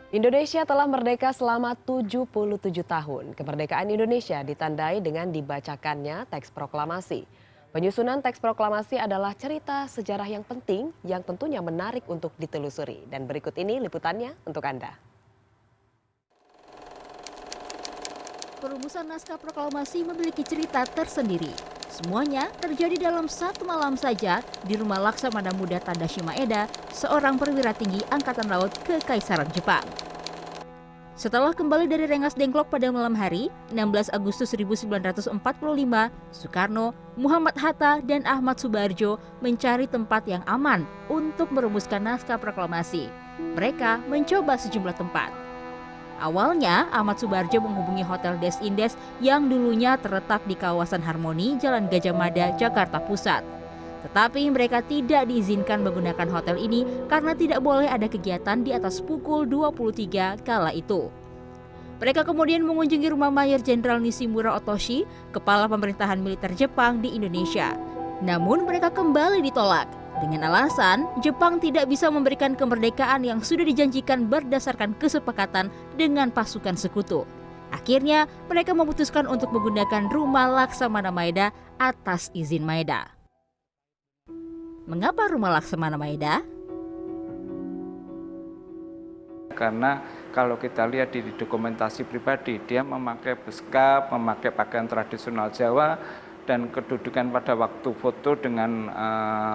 Indonesia telah merdeka selama 77 tahun. Kemerdekaan Indonesia ditandai dengan dibacakannya teks proklamasi. Penyusunan teks proklamasi adalah cerita sejarah yang penting yang tentunya menarik untuk ditelusuri. Dan berikut ini liputannya untuk Anda. Perumusan naskah proklamasi memiliki cerita tersendiri. Semuanya terjadi dalam satu malam saja di rumah Laksamana Muda Tadashi Maeda, seorang perwira tinggi Angkatan Laut Kekaisaran Jepang. Setelah kembali dari Rengas Dengklok pada malam hari, 16 Agustus 1945, Soekarno, Muhammad Hatta, dan Ahmad Subarjo mencari tempat yang aman untuk merumuskan naskah proklamasi. Mereka mencoba sejumlah tempat. Awalnya, Ahmad Subarjo menghubungi Hotel Des Indes yang dulunya terletak di kawasan Harmoni, Jalan Gajah Mada, Jakarta Pusat. Tetapi mereka tidak diizinkan menggunakan hotel ini karena tidak boleh ada kegiatan di atas pukul 23 kala itu. Mereka kemudian mengunjungi rumah Mayor Jenderal Nishimura Otoshi, kepala pemerintahan militer Jepang di Indonesia. Namun mereka kembali ditolak dengan alasan Jepang tidak bisa memberikan kemerdekaan yang sudah dijanjikan berdasarkan kesepakatan dengan pasukan sekutu. Akhirnya mereka memutuskan untuk menggunakan rumah Laksamana Maeda atas izin Maeda. Mengapa rumah Laksamana Maeda? Karena kalau kita lihat di dokumentasi pribadi, dia memakai beskap, memakai pakaian tradisional Jawa, dan kedudukan pada waktu foto dengan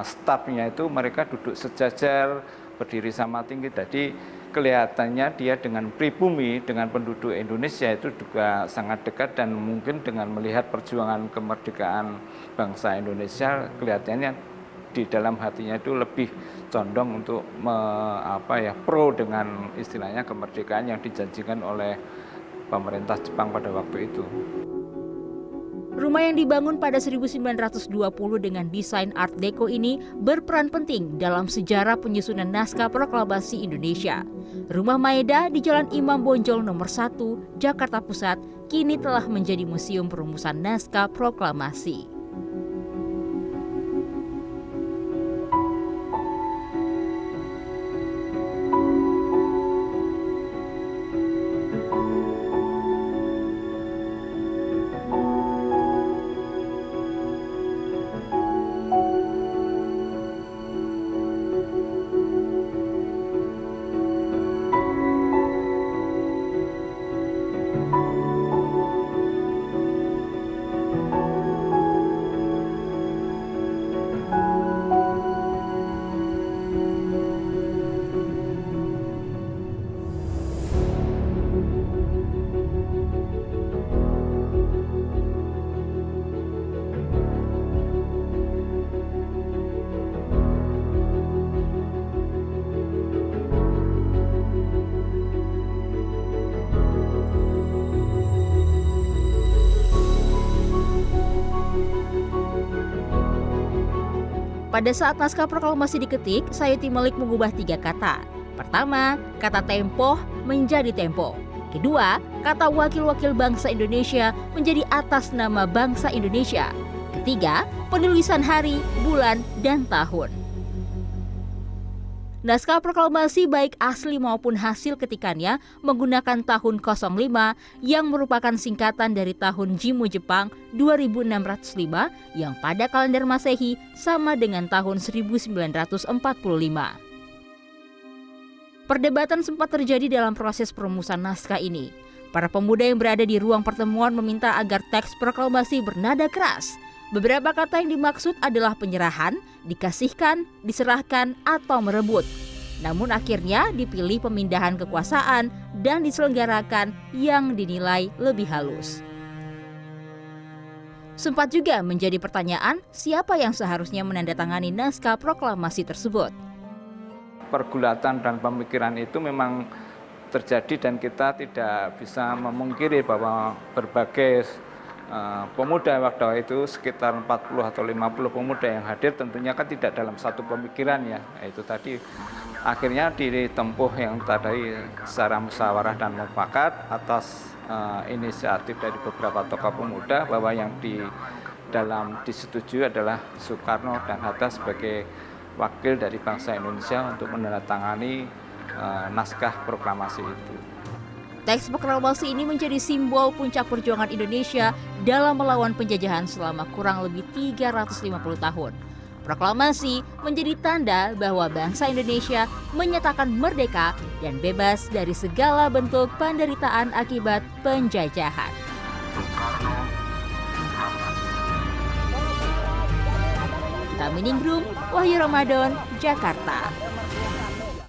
stafnya itu mereka duduk sejajar, berdiri sama tinggi. Jadi kelihatannya dia dengan pribumi, dengan penduduk Indonesia itu juga sangat dekat, dan mungkin dengan melihat perjuangan kemerdekaan bangsa Indonesia, kelihatannya di dalam hatinya itu lebih condong untuk pro dengan istilahnya kemerdekaan yang dijanjikan oleh pemerintah Jepang pada waktu itu. Rumah yang dibangun pada 1920 dengan desain Art Deco ini berperan penting dalam sejarah penyusunan naskah proklamasi Indonesia. Rumah Maeda di Jalan Imam Bonjol nomor 1, Jakarta Pusat, kini telah menjadi museum perumusan naskah proklamasi. Pada saat naskah proklamasi diketik, Sayuti Malik mengubah 3 kata. Pertama, kata tempo menjadi tempo. Kedua, kata wakil-wakil bangsa Indonesia menjadi atas nama bangsa Indonesia. Ketiga, penulisan hari, bulan, dan tahun. Naskah proklamasi baik asli maupun hasil ketikannya menggunakan tahun 05 yang merupakan singkatan dari tahun Jimmu Jepang 2605 yang pada kalender Masehi sama dengan tahun 1945. Perdebatan sempat terjadi dalam proses perumusan naskah ini. Para pemuda yang berada di ruang pertemuan meminta agar teks proklamasi bernada keras. Beberapa kata yang dimaksud adalah penyerahan, dikasihkan, diserahkan, atau merebut. Namun akhirnya dipilih pemindahan kekuasaan dan diselenggarakan yang dinilai lebih halus. Sempat juga menjadi pertanyaan siapa yang seharusnya menandatangani naskah proklamasi tersebut. Pergulatan dan pemikiran itu memang terjadi, dan kita tidak bisa memungkiri bahwa berbagai pemuda waktu itu sekitar 40 atau 50 pemuda yang hadir tentunya kan tidak dalam satu pemikiran ya. Itu tadi akhirnya ditempuh yang tadi secara musyawarah dan mufakat atas inisiatif dari beberapa tokoh pemuda, bahwa yang disetujui adalah Soekarno dan Hatta sebagai wakil dari bangsa Indonesia untuk menandatangani naskah proklamasi itu. Teks proklamasi ini menjadi simbol puncak perjuangan Indonesia dalam melawan penjajahan selama kurang lebih 350 tahun. Proklamasi menjadi tanda bahwa bangsa Indonesia menyatakan merdeka dan bebas dari segala bentuk penderitaan akibat penjajahan. Kita Miningrum, Wahyu Ramadan, Jakarta.